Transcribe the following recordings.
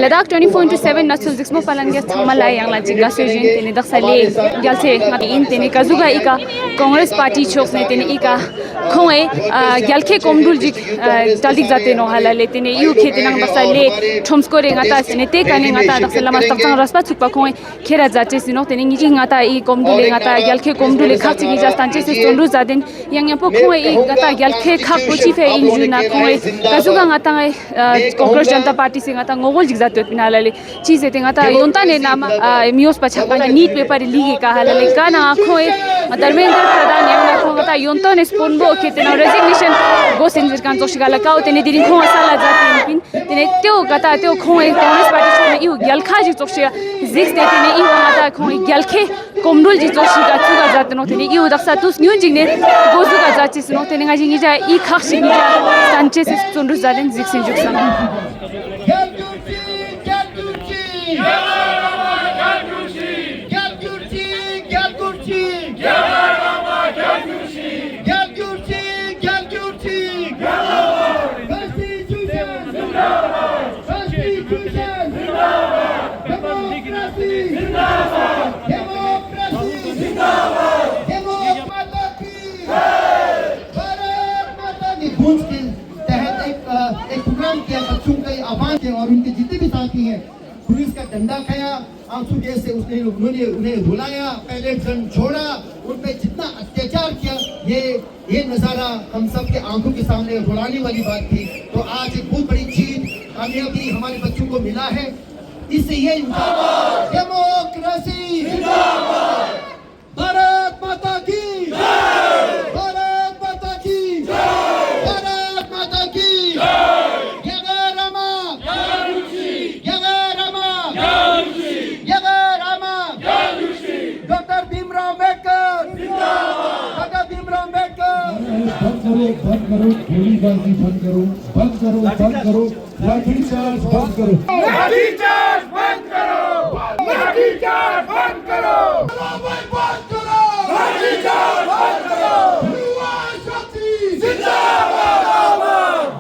Ladak 24/7 nasul zixmo palangia thamala yang la jiga sujin tene daksale jalse in tene kazuga ika Congress party chok ne tene ika khoe galkhe komdul jik taldik jate no halale tene yu khete nang daksale thomskore ngata sine te kane ngata daksala mas takchang raspa chukpa khoe khera jate sino tene ngi ngata I komdule ngata galkhe komdule khakchi gi jastan che se sonru jaden yang yapo khoe I ngata galkhe khak pochi fe injuna khoe kazuga ngata Congress Janata Party se ngata ngogol jik jate pinalale chise te ngata yonta ne nama mios pachaka neat paper ligi ka halale kana khoe Dharmendra Pradhan yang na khong ngata yonta ne sponbo khete na resignation go sinjir kan joshigala ka tene dirin khong sala jate pin tene teo gata teo khoe Congress Party se yu galkha ji joshia zix te tene yu ngata khoe galkhe komdul ji joshiga chuga jate no tene yu daksa tus nyun jingne gozuga jate sino tene ngaji ngi ja I khakshi ngi ja Sanchez sundu zalen zix sinjuk sam और उनके जितने भी साथी हैं police का डंडा खाया आंसू गैस से उसने उन्हें रुलाया पहले गन छोड़ा उन पे जितना अत्याचार किया ये नजारा हम सब के आंखों के सामने रुलाने वाली बात थी तो आज एक बहुत बड़ी जीत कामयाबी हमारे बच्चों को मिला है इससे ये डेमोक्रेसी जिंदाबाद भारत माता की भारत माता की भारत माता की बंद करो गोलीबाजी बंद करो लाठीचार्ज बंद करो लाठीचार्ज बंद करो लाठीचार्ज बंद करो लाठीचार्ज बंद करो युवा शक्ति जिंदाबाद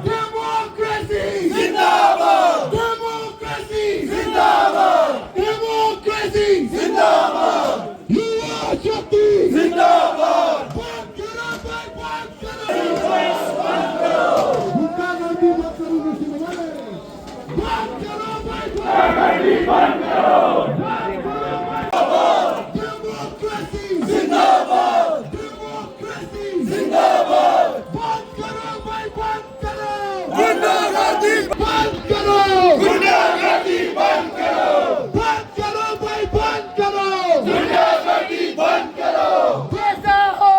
डेमोक्रेसी जिंदाबाद डेमोक्रेसी जिंदाबाद डेमोक्रेसी जिंदाबाद युवा शक्ति जिंदाबाद बंद करो डेमोक्रेसी जिंदाबाद डेमोक्रेसी जिंदाबाद बंद करो भाई बंद करो गुंडागर्दी बंद करो गुंडागर्दी बंद करो बंद करो भाई बंद करो गुंडागर्दी बंद करो कैसा हो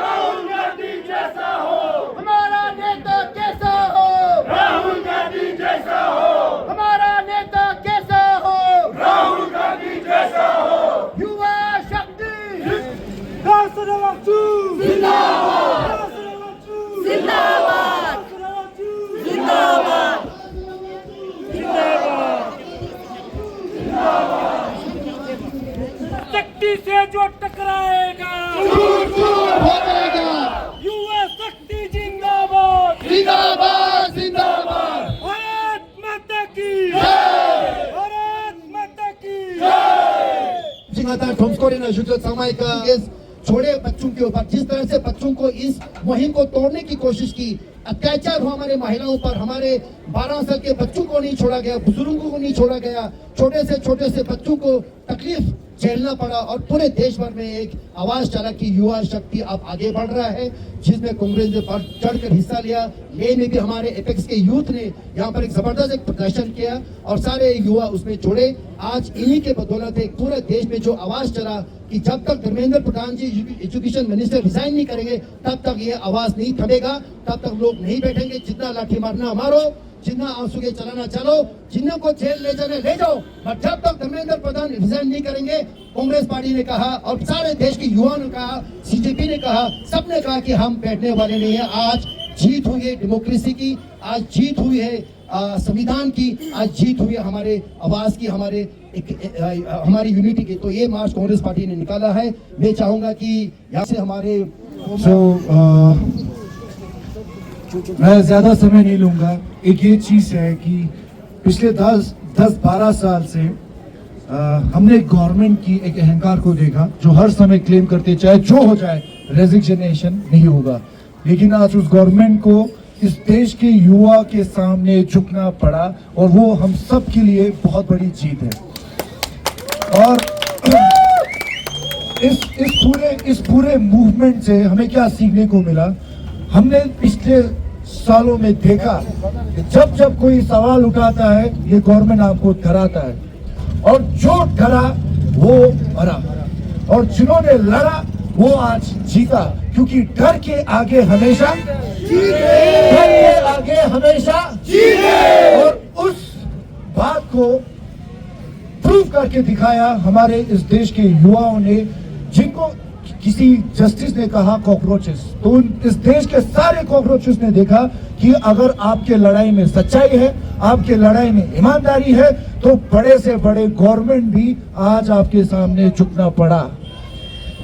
राहुल गांधी जैसा हो हमारा नेता कैसा हो राहुल गांधी जैसा हो हमारा नेता कैसा हो राहुल गांधी जैसा हो युवा शक्ति जिंदाबाद जिंदाबाद जिंदाबाद शक्ति से जो टकराएगा युवा शक्ति जिंदाबाद जिंदाबाद जिंदाबाद भारत माता की भारत माता की जिंगाता ठोमस्कोरे ना जुजो समय का इस छोड़े बच्चों के ऊपर जिस तरह से बच्चों को इस मुहिम को तोड़ने की कोशिश की अत्याचार हुआ हमारे महिलाओं पर हमारे 12 साल के बच्चों को नहीं छोड़ा गया बुजुर्गों को नहीं छोड़ा गया छोटे से बच्चों को तकलीफ झेलना पड़ा और पूरे देश भर में एक आवाज चला कि युवा शक्ति अब आगे बढ़ रहा है जिसमें कांग्रेस ने बढ़ चढ़कर हिस्सा लिया ले में भी हमारे एपेक्स के यूथ ने यहाँ पर एक जबरदस्त एक प्रदर्शन किया और सारे युवा उसमें जुड़े आज इन्हीं के बदौलत एक पूरे देश में जो आवाज चला कि जब तक धर्मेंद्र प्रधान जी एजुकेशन मिनिस्टर रिजाइन नहीं करेंगे तब तक ये आवाज नहीं थमेगा तब तक लोग नहीं बैठेंगे जितना लाठी मारना मारो जितना आंसू के चलाना चलो जिनको जेल ले जाने ले जाओ बट जब तक धर्मेंद्र प्रधान रिजाइन नहीं करेंगे कांग्रेस पार्टी ने कहा और सारे देश के युवाओं ने कहा सीजेपी ने कहा सबने कहा कि हम बैठने वाले नहीं है आज जीत हुई है डेमोक्रेसी की आज जीत हुई है संविधान की आज जीत हुई है हमारे आवाज की हमारे हमारी यूनिटी की तो ये मार्च कांग्रेस पार्टी ने निकाला है मैं चाहूंगा कि यहाँ से हमारे मैं ज्यादा समय नहीं लूंगा एक ये चीज है कि पिछले 10-12 साल से हमने गवर्नमेंट की एक अहंकार को देखा जो हर समय क्लेम करते चाहे जो हो जाए रेजिग्नेशन नहीं होगा, लेकिन आज उस गवर्नमेंट को इस देश के युवा के सामने झुकना पड़ा और वो हम सब के लिए बहुत बड़ी जीत है। और इस पूरे मूवमेंट से हमें क्या सीखने को मिला? हमने पिछले सालों में देखा कि जब कोई सवाल उठाता है ये गवर्नमेंट आपको डराता है, और जो डरा वो मरा, और जिन्होंने लड़ा वो आज जीता, क्योंकि डर के आगे हमेशा डर के आगे हमेशा और उस बात को प्रूव करके दिखाया हमारे इस देश के युवाओं ने, जिनको किसी जस्टिस ने कहा कॉकरोचेस, तो इस देश के सारे कॉकरोचेस ने देखा कि अगर आपके लड़ाई में सच्चाई है, आपके लड़ाई में ईमानदारी है, तो बड़े से बड़े गवर्नमेंट भी आज आपके सामने झुकना पड़ा।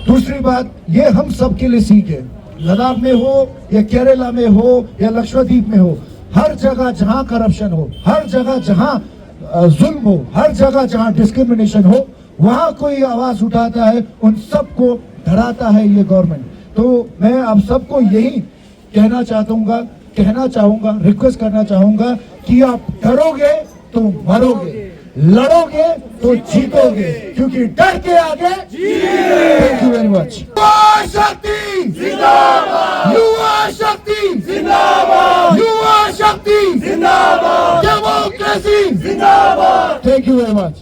दूसरी बात, ये हम सब के लिए सीख है, लद्दाख में हो या केरला में हो या लक्षद्वीप में हो, हर जगह जहां करप्शन हो, हर जगह जहां जुल्म हो, हर जगह जहां डिस्क्रिमिनेशन हो, वहां कोई आवाज उठाता है, उन सबको डराता है ये गवर्नमेंट। तो मैं आप सबको यही कहना चाहूंगा, रिक्वेस्ट करना चाहूंगा कि आप डरोगे तो मरोगे, लड़ोगे तो जीतोगे, क्योंकि डर के आगे थैंक यू वेरी मच। युवा शक्ति जिंदाबाद, युवा शक्ति जिंदाबाद, युवा शक्ति जिंदाबाद, डेमोक्रेसी जिंदाबाद। Thank you very much.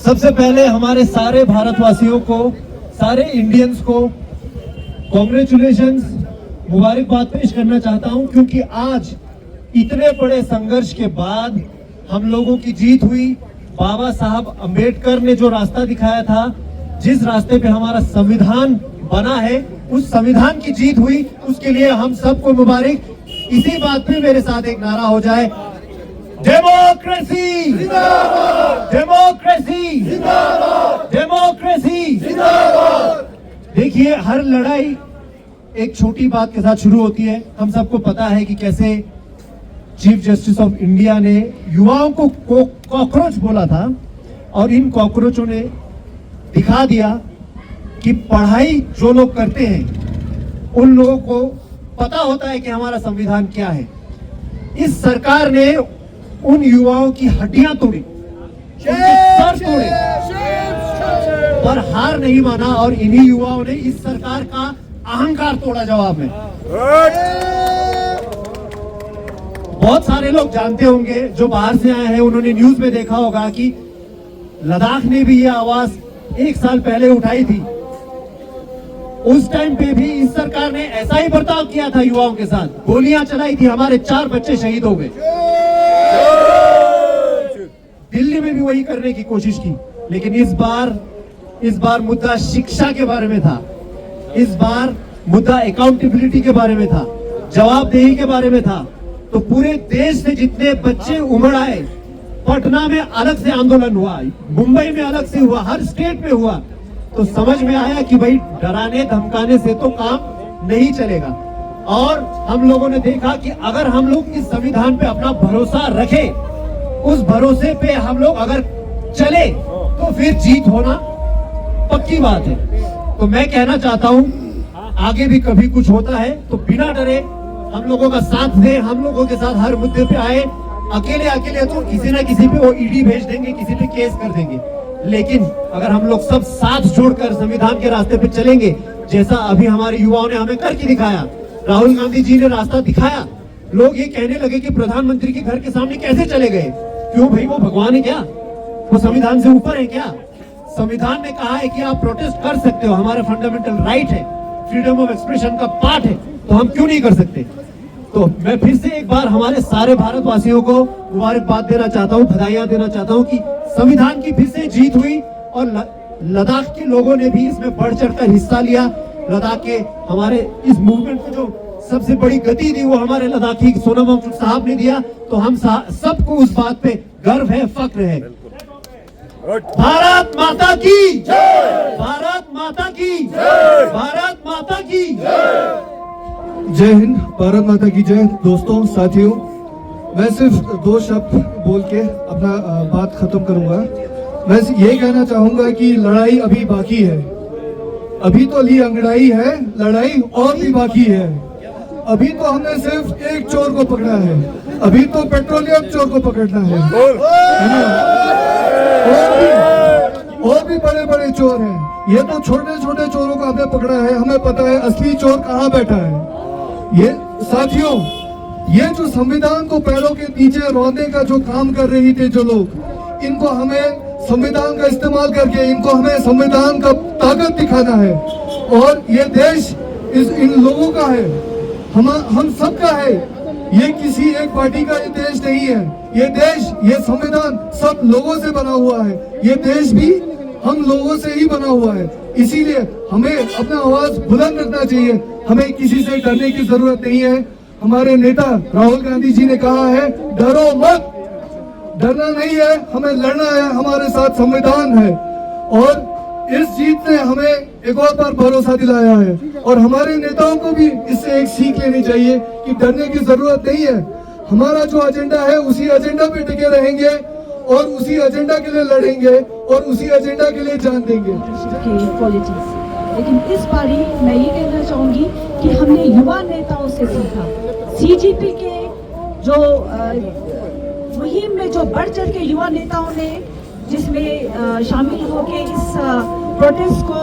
सबसे पहले हमारे सारे भारतवासियों को, सारे इंडियंस को कॉन्ग्रेचुलेशंस, मुबारकबाद पेश करना चाहता हूं, क्योंकि आज इतने बड़े संघर्ष के बाद हम लोगों की जीत हुई। बाबा साहब अंबेडकर ने जो रास्ता दिखाया था, जिस रास्ते पे हमारा संविधान बना है, उस संविधान की जीत हुई, उसके लिए हम सबको मुबारक। इसी बात पे मेरे साथ एक नारा हो जाए, डेमोक्रेसी जिंदाबाद, डेमोक्रेसी जिंदाबाद, डेमोक्रेसी जिंदाबाद। देखिए, हर लड़ाई एक छोटी बात के साथ शुरू होती है। हम सबको पता है कि कैसे चीफ जस्टिस ऑफ इंडिया ने युवाओं को कॉकरोच बोला था, और इन कॉकरोचों ने दिखा दिया कि पढ़ाई जो लोग करते हैं उन लोगों को पता होता है कि हमारा संविधान क्या है। इस सरकार ने उन युवाओं की हड्डियां तोड़ी, उनके सर तोड़े, पर हार नहीं माना, और इन्हीं युवाओं ने इस सरकार का अहंकार तोड़ा जवाब में। बहुत सारे लोग जानते होंगे जो बाहर से आए हैं, उन्होंने न्यूज में देखा होगा कि लद्दाख ने भी ये आवाज 1 साल पहले उठाई थी। उस टाइम पे भी इस सरकार ने ऐसा ही बर्ताव किया था युवाओं के साथ, गोलियां चलाई थी, हमारे 4 बच्चे शहीद हो गए। दिल्ली में भी वही करने की कोशिश की, लेकिन इस बार मुद्दा शिक्षा के बारे में था, इस बार मुद्दा अकाउंटेबिलिटी के बारे में था, जवाबदेही के बारे में था। तो पूरे देश से जितने बच्चे उमड़ आए, पटना में अलग से आंदोलन हुआ, मुंबई में अलग से हुआ, हर स्टेट में हुआ, तो समझ में आया कि भाई डराने धमकाने से तो काम नहीं चलेगा। और हम लोगों ने देखा कि अगर हम लोग इस संविधान पे अपना भरोसा रखें, उस भरोसे पे हम लोग अगर चले, तो फिर जीत होना पक्की बात है। तो मैं कहना चाहता हूं, आगे भी कभी कुछ होता है तो बिना डरे हम लोगों का साथ दे, हम लोगों के साथ हर मुद्दे पे आए। अकेले तो किसी ना किसी पे वो ईडी भेज देंगे, किसी पे केस कर देंगे, लेकिन अगर हम लोग सब साथ जोड़कर संविधान के रास्ते पे चलेंगे, जैसा अभी हमारे युवाओं ने हमें करके दिखाया, राहुल गांधी जी ने रास्ता दिखाया, लोग ये कहने लगे कि प्रधानमंत्री के घर के सामने कैसे चले गए। क्यों भाई, वो भगवान है क्या? वो संविधान से ऊपर है क्या? संविधान ने कहा है कि आप प्रोटेस्ट कर सकते हो, हमारा फंडामेंटल राइट है, फ्रीडम ऑफ एक्सप्रेशन का पार्ट है, तो हम क्यों नहीं कर सकते? तो मैं फिर से एक बार हमारे सारे भारतवासियों को मुबारकबाद देना चाहता हूँ, बधाइयां देना चाहता हूँ कि संविधान की फिर से जीत हुई, और लद्दाख के लोगों ने भी इसमें बढ़ चढ़कर हिस्सा लिया। लद्दाख के हमारे इस मूवमेंट को जो सबसे बड़ी गति दी वो हमारे लद्दाखी सोनम वांगचुक साहब ने दिया, तो हम सबको उस बात पे गर्व है, फक्र है। भारत माता की जय, भारत माता की जय, भारत माता की जय। जय हिंद, भारत माता की जय। दोस्तों, साथियों, मैं सिर्फ 2 शब्द बोल के अपना बात खत्म करूंगा। मैं ये कहना चाहूंगा कि लड़ाई अभी बाकी है। अभी तो ली अंगड़ाई है, लड़ाई और भी बाकी है। अभी तो हमने सिर्फ एक चोर को पकड़ा है, अभी तो पेट्रोलियम चोर को पकड़ना है ना? और भी बड़े बड़े चोर हैं। ये तो छोटे छोटे चोरों को हमने पकड़ा है, हमें पता है असली चोर कहाँ बैठा है। ये साथियों, ये जो संविधान को पैरों के नीचे रौंदने का जो काम कर रही थे जो लोग, इनको हमें संविधान का इस्तेमाल करके इनको हमें संविधान का ताकत दिखाना है। और ये देश इन लोगों का है, हम सबका है। ये किसी एक पार्टी का ये देश नहीं है। ये देश, ये संविधान सब लोगों से बना हुआ है। ये देश भी हम लोगों से ही बना हुआ है। इसीलिए हमें अपना आवाज बुलंद रखना चाहिए। हमें किसी से डरने की जरूरत नहीं है। हमारे नेता राहुल गांधी जी ने कहा है, डरो मत। डरना नहीं है, हमें लड़ना है। हमारे साथ संविधान है और इस जीत ने हमें एक और बार भरोसा दिलाया है। और हमारे नेताओं को भी इससे एक सीख लेनी चाहिए कि डरने की जरूरत नहीं है। हमारा जो एजेंडा है उसी एजेंडा पे टिके रहेंगे और उसी एजेंडा के लिए लड़ेंगे और उसी एजेंडा के लिए जान देंगे। लेकिन इस बारी मैं ये कहना चाहूंगी कि हमने युवा नेताओं से सीखा। सीजेपी के जो मुहिम में जो बढ़ चढ़ के युवा नेताओं ने जिसमें शामिल होकर इस प्रोटेस्ट को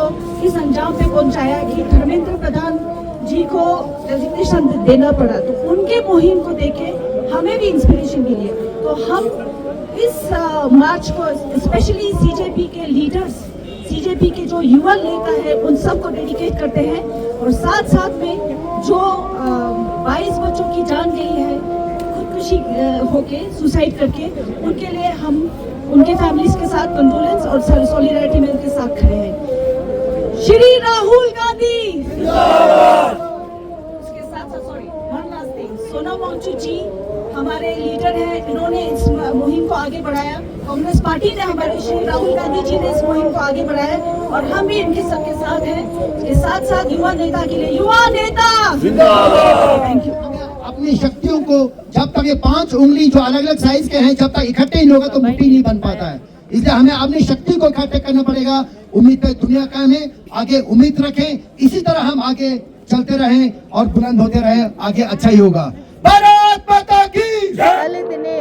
इस अंजाम पे पहुंचाया कि धर्मेंद्र प्रधान जी को रेजिग्नेशन देना पड़ा, तो उनके मुहिम को देखे हमें भी इंस्पिरेशन मिली। तो हम इस मार्च को स्पेशली सीजेपी के लीडर्स, सीजेपी के जो युवा नेता है उन सबको डेडिकेट करते हैं। और साथ साथ में जो 22 बच्चों की जान गई है खुदकुशी होके, सुसाइड करके, उनके लिए हम उनके फैमिलीज के साथ कंडोलेंस और सॉलिडारिटी में उनके साथ खड़े हैं। श्री राहुल गांधी उसके साथ sorry one last thing, Sonam Wangchuk ji हमारे लीडर हैं, इन्होंने इस मुहिम को आगे बढ़ाया। कांग्रेस पार्टी ने, हमारे श्री राहुल गांधी जी ने इस मुहिम को आगे बढ़ाया और हम भी इनके सबके साथ हैं। इसके साथ साथ युवा नेता के लिए युवा नेता जिंदाबाद। Thank you. अपनी शक्तियों को जब तक ये 5 उंगली जो अलग अलग साइज के हैं जब तक इकट्ठे नहीं होगा तो मुट्ठी नहीं बन पाता है। इसलिए हमें अपनी शक्ति को इकट्ठे करना पड़ेगा। उम्मीद है दुनिया का हमें आगे उम्मीद रखें, इसी तरह हम आगे चलते रहें और बुलंद होते रहें, आगे अच्छा ही होगा। भारत माता की Lalle tene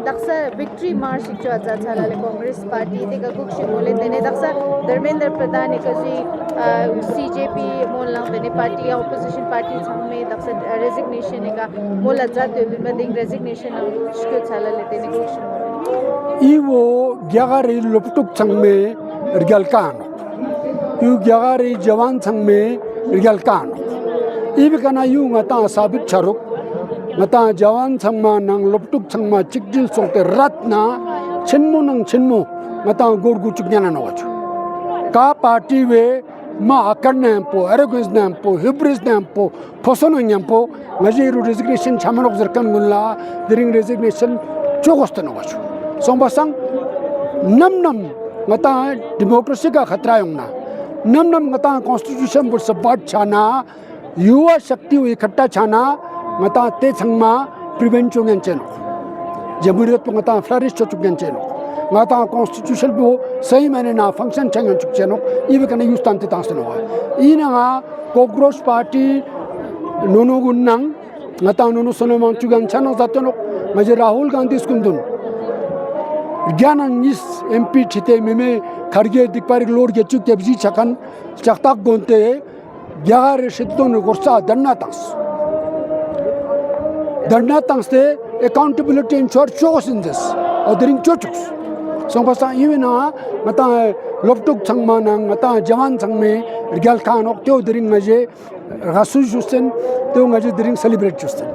daksa victory march jo aza cha lalle Congress party te ka kuk shimole tene daksa Dharmendra Pradhan ne kaji CJP molla tene party opposition party samme daksa resignation ka molla jat de mading resignation shkyo cha lalle tene kuk shimole iwo gyagari loptuk changme rigalkan yu gyagari jawan changme rigalkan ibi kana yu ngata sabit charuk ngata jawan changma nang loptuk changma chikjil songte ratna chenmo nang chenmo ngata gorgu chuknyana nawachu ka party we ma akarnampo arrogance nampo hubris nampo phosono nampo ngajiru resignation chamanok zarkan gulla during resignation chogosta nawachu sombasang nam ngata democracy ka khatra yongna nam ngata constitution bur sabat chana युवा शक्ति इकट्ठा छाना ngata te changma prevent chungen cheno jamhuriyat ko ngata flourish chungen cheno ngata constitution ko sahi maine na function chungen cheno ibe kana yustan te tasno ina cockroach party nono gunnang ngata nono sonomang chugan chano zateno maje Rahul Gandhi skundun gyanan is MP chite meme kharge dikparik lord ge chuk tebji chakan chaktak gonte gyar shidon gorsa danna tangs te accountability ensure chos in this or during chochos so basta even mata loptuk changma nang mata jawan changme regal khan ok teo during maje rasu justen teo maje during celebrate justen